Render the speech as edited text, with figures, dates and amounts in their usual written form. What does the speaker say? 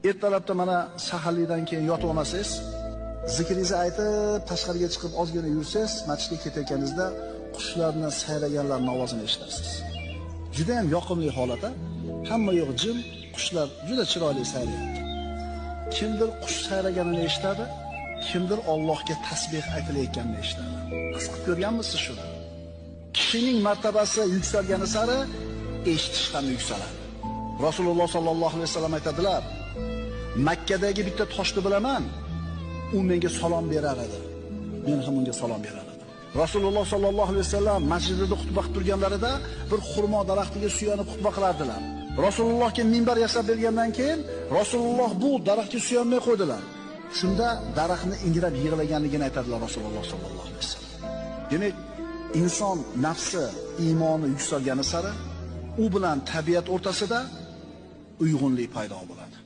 Ertalabda mana saharlikdan keyin yotib olmasangiz, zikringizni aytib, tashqariga chiqib ozgina yursangiz, masjidga ketayotganingizda qushlarni sayraganlarning ovozini eshitasiz. Juda ham yoqimli holat. Hamma yo'q jim, qushlar juda chiroyli sayrayapti. Kimdir qush sayraganini eshitadi, kimdir Allohga tasbih aytilayotganini eshitadi. His qilib ko'rganmisiz shuni? Kishining martabasi yuksalgani sari eshitish ham yuksaladi. Rasululloh sallallohu alayhi vasallam aytadilar: Makkadagi bitta toshni bilaman, u menga salom berar edi. Men ham unga salom berar edim. Rasululloh sallallohu alayhi vasallam masjidida xutba qilib turganlarida bir xurmo daraxtiga suyanib xutba qilardilar. Rasulullohga minbar yasab bergandan keyin Rasululloh bu daraxtga suyanmay qo'ydilar. Shunda daraxtni ingrab yig'laganligini aytadilar Rasululloh sallallohu alayhi vasallam. Demak, inson nafsi, iymoni yuksalgani sari u bilan tabiat o'rtasida uyg'unlik paydo bo'ladi.